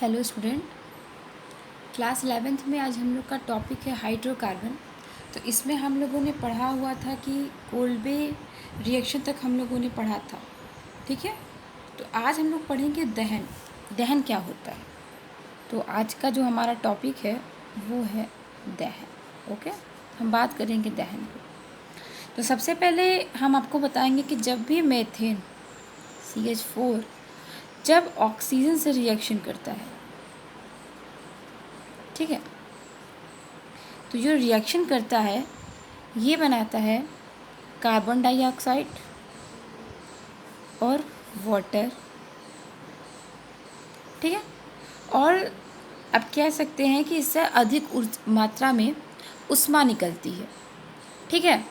Hello student, class 11th में आज हम लोग का टॉपिक है हाइड्रोकार्बन। तो इसमें हम लोगों ने पढ़ा हुआ था कि कोल्बे रिएक्शन तक हम लोगों ने पढ़ा था। ठीक है, तो आज हम लोग पढ़ेंगे दहन। दहन क्या होता है? तो आज का जो हमारा टॉपिक है वो है दहन। ओके, हम बात करेंगे दहन पे। तो सबसे पहले हम आपको बताएंगे कि जब भी मीथेन CH4 जब ऑक्सीजन से रिएक्शन करता है, ठीक है, तो जो रिएक्शन करता है ये बनाता है कार्बन डाइऑक्साइड और वाटर। ठीक है, और अब कह सकते हैं कि इससे अधिक मात्रा में ऊष्मा निकलती है। ठीक है,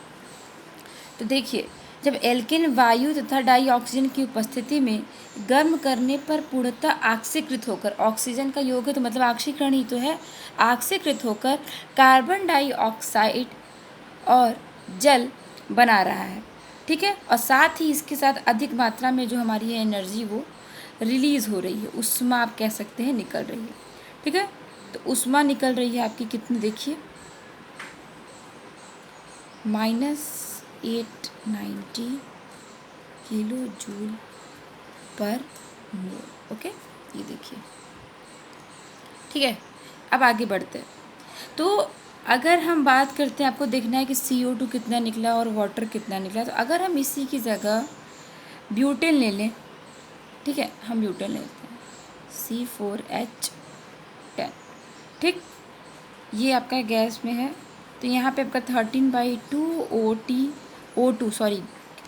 तो देखिए, जब एल्केन वायु तथा डाइऑक्सीजन की उपस्थिति में गर्म करने पर पूर्णतः ऑक्सीकृत होकर, ऑक्सीजन का योग है तो मतलब ऑक्सीकरण ही तो है, ऑक्सीकृत होकर कार्बन डाइऑक्साइड और जल बना रहा है। ठीक है, और साथ ही इसके साथ अधिक मात्रा में जो हमारी एनर्जी वो रिलीज हो रही है, ऊष्मा आप कह सकते हैं निकल रही है। ठीक है, तो ऊष्मा निकल रही है आपकी कितनी, देखिए -890 किलो जूल पर मोल। ओके, ये देखिए। ठीक है, अब आगे बढ़ते हैं। तो अगर हम बात करते हैं, आपको देखना है कि CO2 कितना निकला और वाटर कितना निकला। तो अगर हम इसी की जगह ब्यूटेन ले लें, ठीक है, हम ब्यूटेन लेते हैं C4H10। ठीक, ये आपका गैस में है, तो यहाँ पे आपका 13/2 O2 सॉरी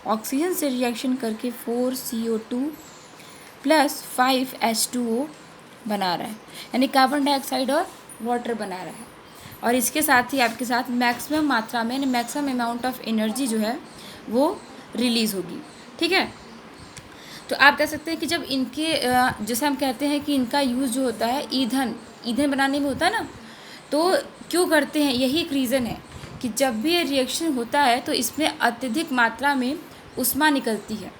ऑक्सीजन से रिएक्शन करके 4CO2 + 5H2O बना रहा है, यानी कार्बन डाइऑक्साइड और वाटर बना रहा है। और इसके साथ ही आपके साथ मैक्सिमम मात्रा में, यानी मैक्सिमम अमाउंट ऑफ एनर्जी जो है वो रिलीज़ होगी। ठीक है, तो आप कह सकते हैं कि जब इनके जैसे हम कहते हैं कि इनका यूज़ जो होता है ईंधन बनाने में होता है ना, तो क्यों करते हैं, यही एक रीज़न है कि जब भी ये रिएक्शन होता है तो इसमें अत्यधिक मात्रा में ऊष्मा निकलती है।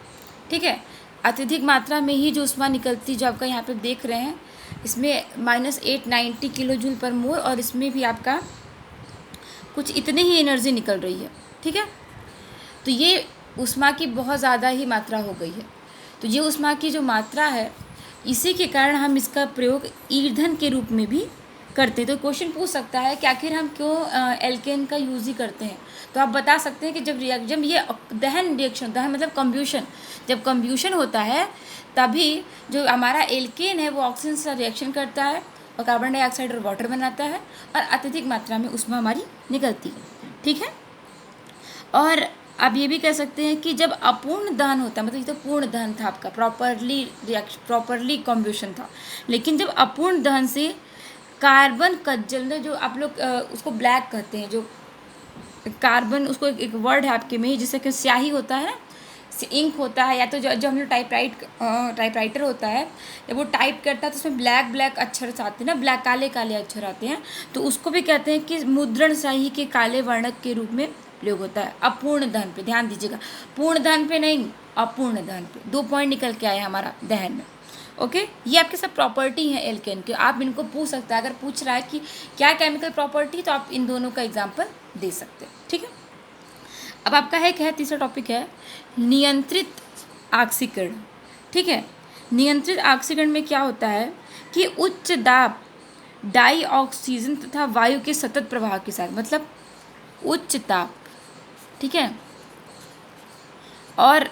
ठीक है, अत्यधिक मात्रा में ही जो ऊष्मा निकलती, जो आपका यहाँ पे देख रहे हैं, इसमें -890 किलो जूल पर मोल, और इसमें भी आपका कुछ इतनी ही एनर्जी निकल रही है। ठीक है, तो ये ऊष्मा की बहुत ज़्यादा ही मात्रा हो गई है। तो ये ऊष्मा की जो मात्रा है, इसी के कारण हम इसका प्रयोग ईंधन के रूप में भी करते हैं। तो क्वेश्चन पूछ सकता है कि आखिर हम क्यों एल्केन का यूज़ ही करते हैं। तो आप बता सकते हैं कि जब ये दहन रिएक्शन, दहन मतलब कम्ब्यूशन, जब कम्ब्यूशन होता है तभी जो हमारा एल्केन है वो ऑक्सीजन से रिएक्शन करता है और कार्बन डाइऑक्साइड और वाटर बनाता है, और अत्यधिक मात्रा में ऊष्मा हमारी निकलती है। ठीक है, और आप ये भी कह सकते हैं कि जब अपूर्ण दहन होता है, मतलब ये तो पूर्ण दहन था आपका, प्रॉपरली कम्ब्यूशन था, लेकिन जब अपूर्ण दहन से कार्बन का जलना, जो आप लोग उसको ब्लैक कहते हैं, जो कार्बन, उसको एक वर्ड है आपके में, जिससे कि स्याही होता है ना, इंक होता है, या तो जो हम लोग टाइपराइटर होता है, जब वो टाइप करता है तो उसमें ब्लैक अक्षर आते हैं ना, ब्लैक काले अक्षर आते हैं, तो उसको भी कहते हैं कि मुद्रण स्याही के काले वर्णक के रूप में प्रयोग होता है अपूर्ण दहन पे। ध्यान दीजिएगा, पूर्ण दहन पे नहीं, अपूर्ण दहन पे। 2 पॉइंट निकल के आए हमारा दहन में। ओके, ये आपके सब प्रॉपर्टी हैं एल्केन के, आप इनको पूछ सकते हैं। अगर पूछ रहा है कि क्या केमिकल प्रॉपर्टी, तो आप इन दोनों का एग्जाम्पल दे सकते हैं। ठीक है, अब आपका है तीसरा टॉपिक है नियंत्रित ऑक्सीकरण। ठीक है, नियंत्रित ऑक्सीकरण में क्या होता है कि उच्च दाब डाई ऑक्सीजन तथा वायु के सतत प्रवाह के साथ, मतलब उच्च ताप, ठीक है, और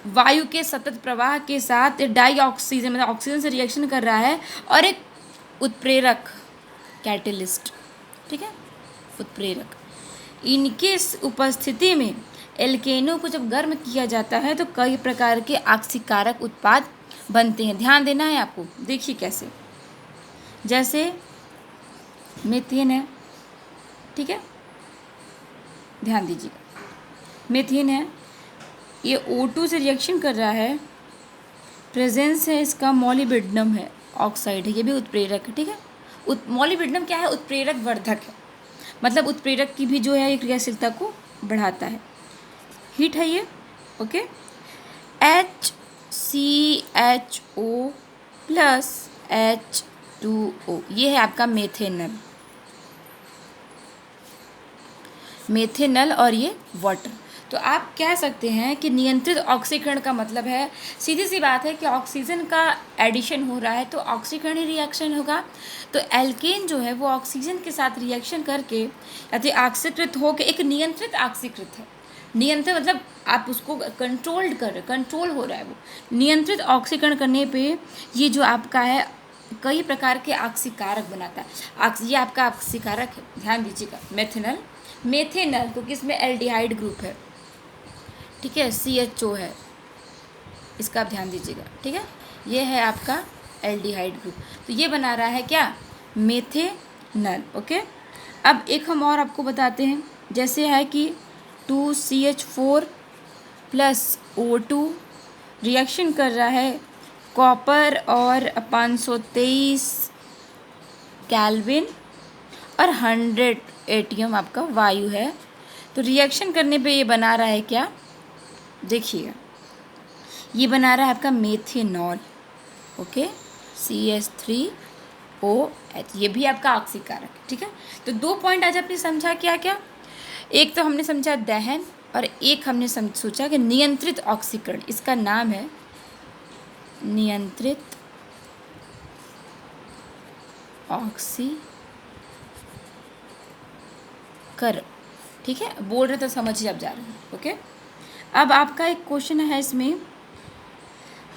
वायु के सतत प्रवाह के साथ डाई ऑक्सीजन मतलब ऑक्सीजन से रिएक्शन कर रहा है, और एक उत्प्रेरक कैटलिस्ट, ठीक है, उत्प्रेरक, इनके उपस्थिति में एल्केनों को जब गर्म किया जाता है तो कई प्रकार के ऑक्सीकारक उत्पाद बनते हैं। ध्यान देना है आपको, देखिए कैसे, जैसे मीथेन है, ठीक है, ध्यान दीजिएगा, मीथेन है, ये O2 से रिएक्शन कर रहा है, प्रेजेंस है इसका मॉलिब्डेनम है, ऑक्साइड है, ये भी उत्प्रेरक है। ठीक है, मॉलिब्डेनम क्या है, उत्प्रेरक वर्धक है, मतलब उत्प्रेरक की भी जो है क्रियाशीलता को बढ़ाता है, हीट है ये। ओके, HCHO+ H2O, ये है आपका मेथेनल और ये वाटर। तो आप कह सकते हैं कि नियंत्रित ऑक्सीकरण का मतलब है, सीधी सी बात है कि ऑक्सीजन का एडिशन हो रहा है तो ऑक्सीकरण रिएक्शन होगा। तो एल्केन जो है वो ऑक्सीजन के साथ रिएक्शन करके यदि ऑक्सीकृत होकर एक नियंत्रित ऑक्सीकृत है। नियंत्रित मतलब आप उसको कंट्रोल हो रहा है वो। नियंत्रित ऑक्सीकरण करने पे ये जो आपका है कई प्रकार के ऑक्सीकारक बनाता है। ये आपका ऑक्सीकारक है, ध्यान दीजिएगा। मेथेनल क्योंकि इसमें एल्डिहाइड ग्रुप है, ठीक है, CHO है, इसका आप ध्यान दीजिएगा, ठीक है। ये है आपका एल्डिहाइड ग्रुप, तो ये बना रहा है क्या, मेथेनल। ओके, अब एक हम और आपको बताते हैं, जैसे है कि 2CH4 प्लस O2 रिएक्शन कर रहा है कॉपर और 523 केल्विन और 100 एटीएम आपका वायु है। तो रिएक्शन करने पे ये बना रहा है क्या, देखिए ये बना रहा है आपका मेथेनॉल। ओके, CH3OH, ये भी आपका ऑक्सीकारक है, ठीक है। तो 2 पॉइंट आज आपने समझा क्या क्या, एक तो हमने समझा दहन और एक हमने सोचा कि नियंत्रित ऑक्सीकरण, इसका नाम है नियंत्रित ऑक्सीकरण, ठीक है। बोल रहे तो समझिए, आप जा रहे हैं। ओके, अब आपका एक क्वेश्चन है इसमें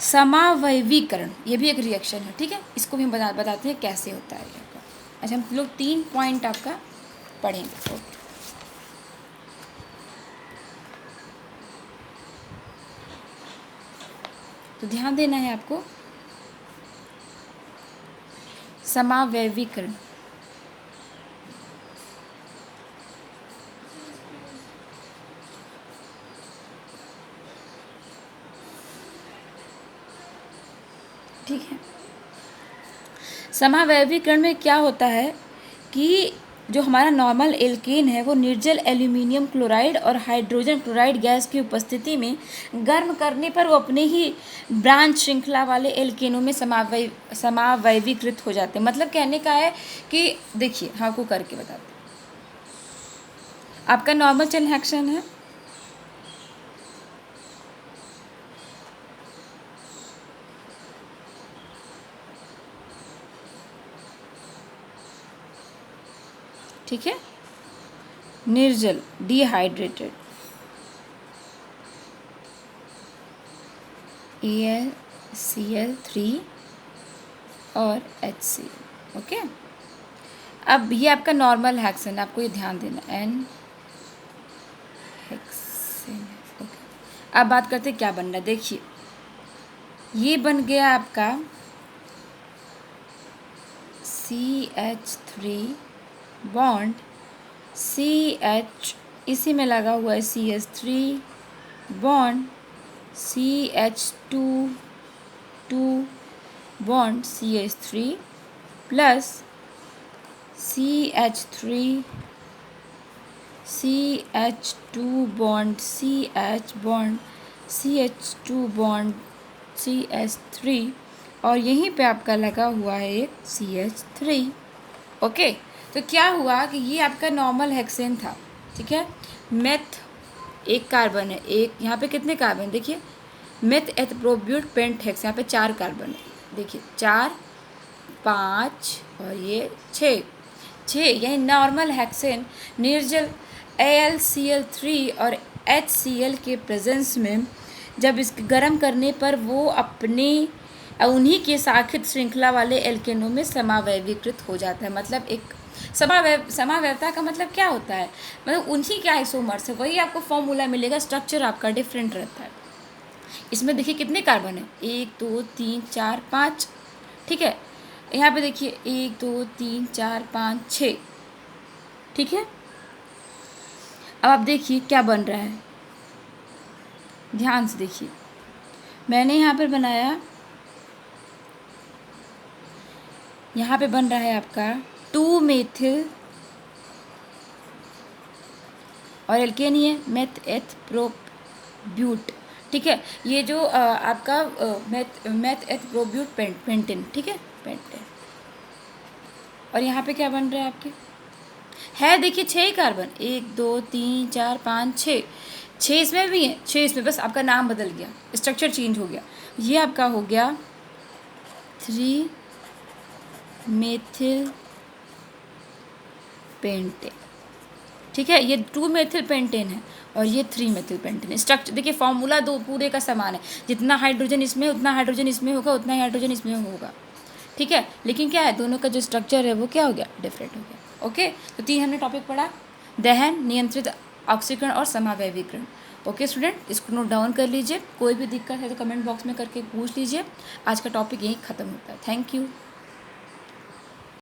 समावयवीकरण, ये भी एक रिएक्शन है, ठीक है। इसको भी हम बताते हैं कैसे होता है आपका। अच्छा, हम लोग 3 पॉइंट आपका पढ़ेंगे। ओके, तो ध्यान देना है आपको, समावयवीकरण। ठीक है, समावयवीकरण में क्या होता है कि जो हमारा नॉर्मल एल्केन है वो निर्जल एल्यूमिनियम क्लोराइड और हाइड्रोजन क्लोराइड गैस की उपस्थिति में गर्म करने पर वो अपने ही ब्रांच श्रृंखला वाले एल्केनों में समावयवीकृत हो जाते हैं। मतलब कहने का है कि देखिए, हाँ को करके बताते हैं। आपका नॉर्मल चेन रिएक्शन है, ठीक है, निर्जल डिहाइड्रेटेड AlCl3 और HCl। ओके, अब ये आपका नॉर्मल हेक्सेन, आपको ये ध्यान देना, N हेक्सेन। ओके, अब बात करते हैं क्या बन रहा है। देखिए ये बन गया आपका CH3 बॉन्ड CH, इसी में लगा हुआ है CH3 bond CH2 bond CH3 plus CH2 bond CH2 bond CH3 और यहीं पे आपका लगा हुआ है एक CH3। ओके, तो क्या हुआ कि ये आपका नॉर्मल हेक्सेन था, ठीक है। मेथ एक कार्बन है, एक यहाँ पे कितने कार्बन, देखिए मेथ एथ प्रोब्यूट पेंट हेक्स, यहाँ पे 4 कार्बन है, देखिए 4 5 और ये 6, यही नॉर्मल हेक्सेन निर्जल AlCl3 और HCl के प्रेजेंस में जब इस गर्म करने पर वो अपने उन्हीं के साखित श्रृंखला वाले एल्केनों में समावयवीकृत हो जाता है। मतलब एक समावयवता का मतलब क्या होता है, मतलब उन्हीं के आइसोमर्स है, वही आपको फॉर्मूला मिलेगा, स्ट्रक्चर आपका डिफरेंट रहता है। इसमें देखिए कितने कार्बन है, 1 2 3 4 5, ठीक है। यहाँ पे देखिए 1 2 3 4 5 6, ठीक है। अब आप देखिए क्या बन रहा है, ध्यान से देखिए, मैंने यहाँ पर बनाया, यहाँ पे बन रहा है आपका 2 मेथिल और एल्केन ही है मेथ एथ प्रोब्यूट, ठीक है। ये जो आपका मेथ एथ प्रोब्यूट पेंटेन, ठीक है, पेंटेन। और यहाँ पे क्या बन रहा है आपके, है देखिए 6 ही कार्बन, 1 2 3 4 5 6, 6 इसमें भी है, 6 इसमें, बस आपका नाम बदल गया, स्ट्रक्चर चेंज हो गया। ये आपका हो गया 3 मेथिल पेंटेन, ठीक है। ये 2 मेथिल पेंटेन है और ये 3 मेथिल पेंटेन है। स्ट्रक्चर देखिए, फॉर्मूला दो पूरे का समान है, जितना हाइड्रोजन इसमें उतना हाइड्रोजन इसमें होगा, उतना ही हाइड्रोजन इसमें होगा, ठीक है। लेकिन क्या है, दोनों का जो स्ट्रक्चर है वो क्या हो गया, डिफरेंट हो गया। ओके, तो 3 हमने टॉपिक पढ़ा, दहन, नियंत्रित ऑक्सीकरण और समावैवीकरण। ओके स्टूडेंट, इसको नोट डाउन कर लीजिए, कोई भी दिक्कत है तो कमेंट बॉक्स में करके पूछ लीजिए। आज का टॉपिक यहीं ख़त्म होता है। Thank you.